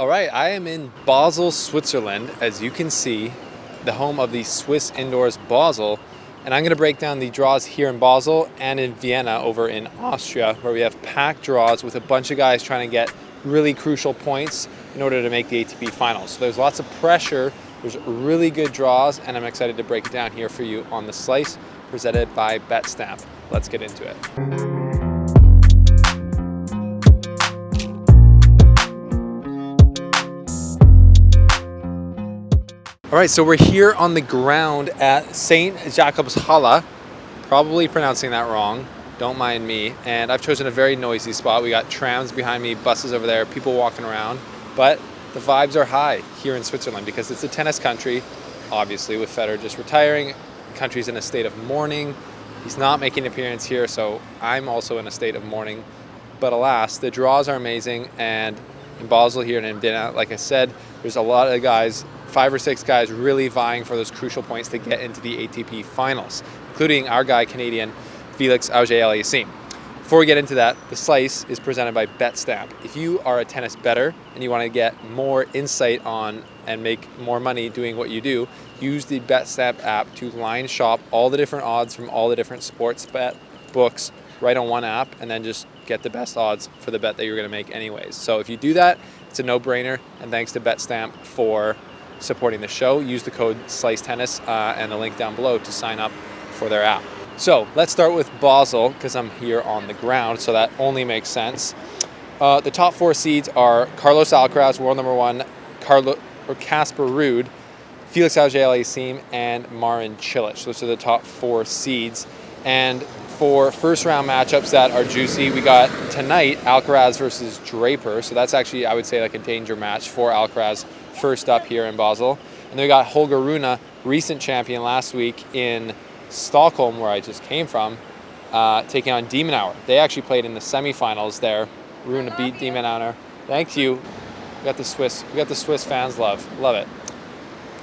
All right, I am in Basel, Switzerland, as you can see, the home of the Swiss Indoors Basel. And I'm going to break down the draws here in Basel and in Vienna over in Austria, where we have packed draws with a bunch of guys trying to get really crucial points in order to make the ATP Finals. So there's lots of pressure, there's really good draws, and I'm excited to break it down here for you on the slice presented by BetSnap. Let's get into it. All right, so we're here on the ground at St. Jakobshalle, probably pronouncing that wrong, don't mind me. And I've chosen a very noisy spot. We got trams behind me, buses over there, people walking around. But the vibes are high here in Switzerland because it's a tennis country, obviously, with Federer just retiring. The country's in a state of mourning. He's not making an appearance here, so I'm also in a state of mourning. But alas, the draws are amazing, and in Basel here and in Vienna, like I said, there's a lot of guys, 5 or 6 guys really vying for those crucial points to get into the ATP Finals, including our guy, Canadian Felix Auger-Aliassime. Before we get into that, the slice is presented by BetSnap. If you are a tennis bettor and you want to get more insight on and make more money doing what you do, use the BetSnap app to line shop all the different odds from all the different sports bet books right on one app, and then just get the best odds for the bet that you're going to make anyways. So if you do that, it's a no-brainer, and thanks to BetSnap for supporting the show. Use the code SLICETENNIS and the link down below to sign up for their app. So let's start with Basel, because I'm here on the ground, so that only makes sense. The top 4 seeds are Carlos Alcaraz, world number 1, Casper Ruud, Felix Auger-Aliassime, and Marin Cilic. Those are the top 4 seeds. And for first round matchups that are juicy, we got tonight Alcaraz versus Draper. So that's actually, I would say, like a danger match for Alcaraz first up here in Basel. And then we got Holger Rune, recent champion last week in Stockholm, where I just came from, taking on De Minaur. They actually played in the semifinals there. Rune beat De Minaur. Thank you. We got the Swiss fans love it.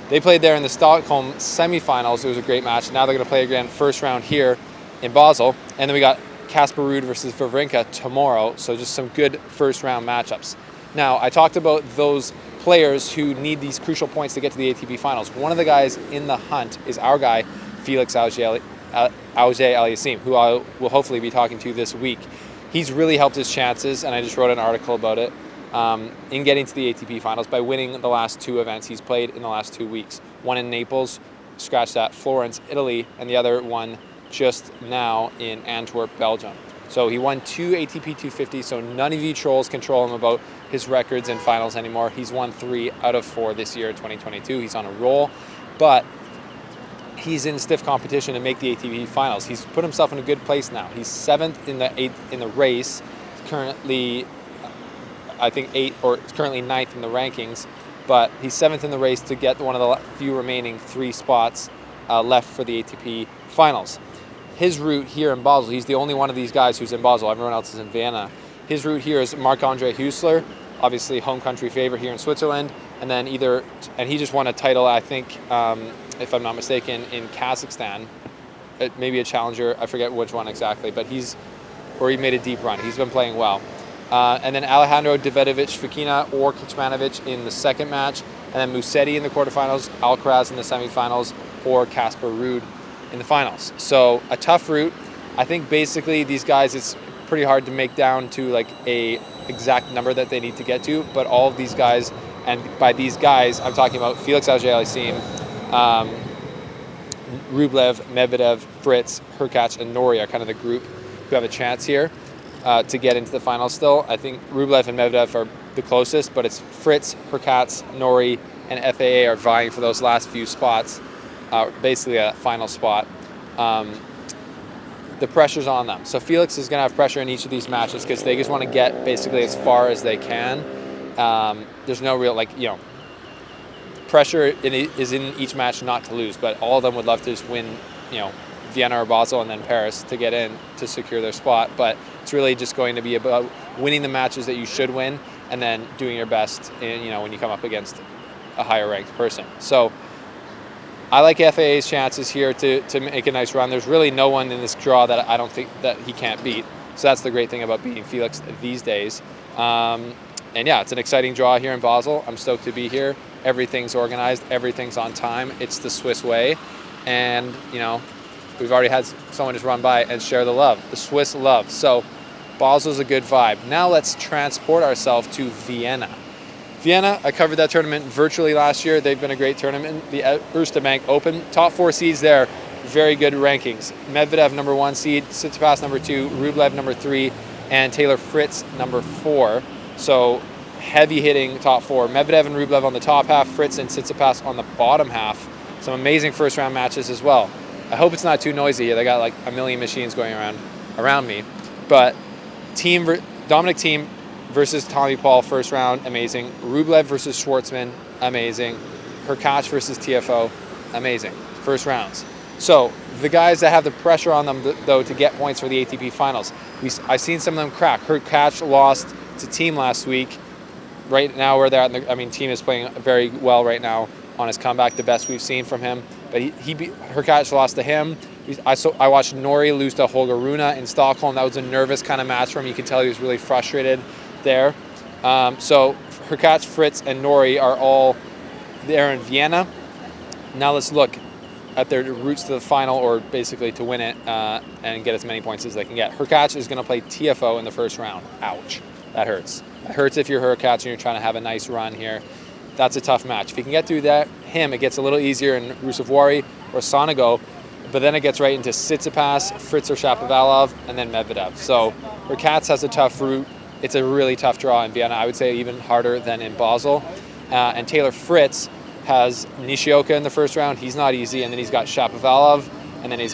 They played there in the Stockholm semifinals. It was a great match. Now they're going to play again first round here in Basel. And then we got Casper Ruud versus Wawrinka tomorrow. So just some good first round matchups. Now, I talked about those players who need these crucial points to get to the ATP Finals. One of the guys in the hunt is our guy, Felix Auger-Aliassime, who I will hopefully be talking to this week. He's really helped his chances, and I just wrote an article about it, in getting to the ATP Finals by winning the last 2 events he's played in the last 2 weeks. One in Naples, scratch that, Florence, Italy, and the other one just now in Antwerp, Belgium. So he won 2 ATP 250, so none of you trolls control him about his records in finals anymore. He's won 3 out of 4 this year, 2022. He's on a roll, but he's in stiff competition to make the ATP Finals. He's put himself in a good place now. He's 7th in the race. He's currently, I think, 8th, or currently 9th in the rankings, but he's 7th in the race to get one of the few remaining 3 spots left for the ATP Finals. His route here in Basel, he's the only one of these guys who's in Basel. Everyone else is in Vienna. His route here is Marc-Andre Huesler, obviously home country favorite here in Switzerland, and then he just won a title, I think, if I'm not mistaken, in Kazakhstan. Maybe a challenger, I forget which one exactly, but he made a deep run. He's been playing well. And then Alejandro Davidovich Fokina or Kecmanovic in the second match, and then Musetti in the quarterfinals, Alcaraz in the semifinals, or Casper Ruud in the finals. So a tough route. I think basically these guys, it's pretty hard to make down to like a exact number that they need to get to, but all of these guys, and by these guys, I'm talking about Felix Auger-Aliassime, Rublev, Medvedev, Fritz, Hurkacz, and Norrie are kind of the group who have a chance here to get into the finals still. I think Rublev and Medvedev are the closest, but it's Fritz, Hurkacz, Norrie, and FAA are vying for those last few spots, basically a final spot. The pressure's on them. So Felix is going to have pressure in each of these matches because they just want to get basically as far as they can. There's no real, pressure is in each match not to lose, but all of them would love to just win, Vienna or Basel and then Paris to get in to secure their spot. But it's really just going to be about winning the matches that you should win and then doing your best, when you come up against a higher ranked person. So I like FAA's chances here to make a nice run. There's really no one in this draw that I don't think that he can't beat. So that's the great thing about beating Felix these days. And yeah, it's an exciting draw here in Basel. I'm stoked to be here. Everything's organized. Everything's on time. It's the Swiss way. And, you know, we've already had someone just run by and share the love, the Swiss love. So Basel's a good vibe. Now let's transport ourselves to Vienna. Vienna, I covered that tournament virtually last year. They've been a great tournament. The Erste Bank Open, top 4 seeds there, very good rankings. Medvedev number 1 seed, Tsitsipas number 2, Rublev number 3, and Taylor Fritz number 4. So heavy hitting top 4. Medvedev and Rublev on the top half, Fritz and Tsitsipas on the bottom half. Some amazing first round matches as well. I hope it's not too noisy here. They got like a million machines going around me. But Dominic Thiem versus Tommy Paul, first round, amazing. Rublev versus Schwartzman, amazing. Hurkacz versus TFO, amazing. First rounds. So the guys that have the pressure on them, though, to get points for the ATP Finals, I've seen some of them crack. Hurkacz lost to Thiem last week. Right now, where they're at, Thiem is playing very well right now on his comeback, the best we've seen from him. But Hurkacz lost to him. I watched Norrie lose to Holger Rune in Stockholm. That was a nervous kind of match for him. You could tell he was really frustrated there. So Hurkacz, Fritz, and Norrie are all there in Vienna. Now let's look at their routes to the final, or basically to win it and get as many points as they can get. Hurkacz is going to play TFO in the first round. Ouch. That hurts. It hurts if you're Hurkacz and you're trying to have a nice run here. That's a tough match. If he can get through him, it gets a little easier in Ruusuvuori or Sonego, but then it gets right into Tsitsipas, Fritz or Shapovalov, and then Medvedev. So Hurkacz has a tough route. It's a really tough draw in Vienna. I would say even harder than in Basel. And Taylor Fritz has Nishioka in the first round. He's not easy. And then he's got Shapovalov, and then we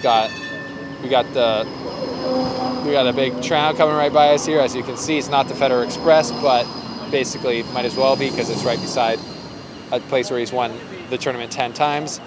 got a big Trout coming right by us here. As you can see, it's not the Federer Express, but basically might as well be because it's right beside a place where he's won the tournament 10 times.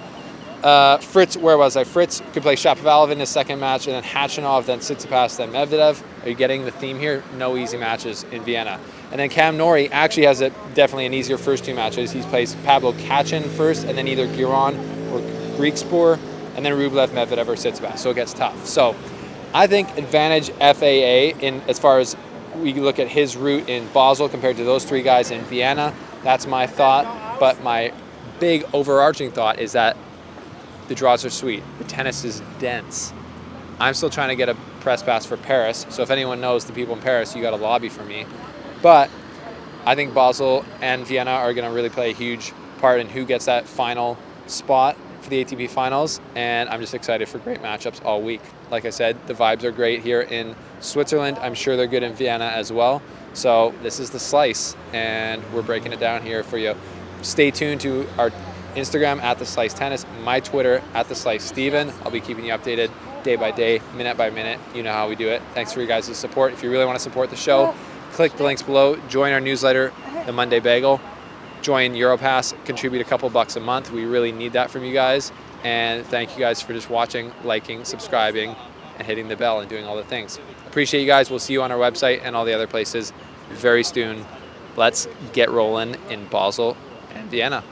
Fritz, where was I? Fritz could play Shapovalov in his second match, and then Khachanov, then Tsitsipas, then Medvedev. Are you getting the theme here? No easy matches in Vienna. And then Cam Norrie actually has definitely an easier first 2 matches. He plays Pablo Kachin first, and then either Giron or Griekspoor, and then Rublev, Medvedev, or Tsitsipas. So it gets tough. So I think advantage FAA in as far as we look at his route in Basel compared to those 3 guys in Vienna. That's my thought. But my big overarching thought is that the draws are sweet. The tennis is dense. I'm still trying to get a press pass for Paris. So if anyone knows the people in Paris, you got to lobby for me. But I think Basel and Vienna are going to really play a huge part in who gets that final spot for the ATP Finals. And I'm just excited for great matchups all week. Like I said, the vibes are great here in Switzerland. I'm sure they're good in Vienna as well. So this is the slice, and we're breaking it down here for you. Stay tuned to our Instagram at The Slice Tennis, my Twitter at The Slice Steven. I'll be keeping you updated day by day, minute by minute. You know how we do it. Thanks for you guys' support. If you really want to support the show, click the links below. Join our newsletter, The Monday Bagel. Join Europass. Contribute a couple bucks a month. We really need that from you guys. And thank you guys for just watching, liking, subscribing, and hitting the bell and doing all the things. Appreciate you guys. We'll see you on our website and all the other places very soon. Let's get rolling in Basel and Vienna.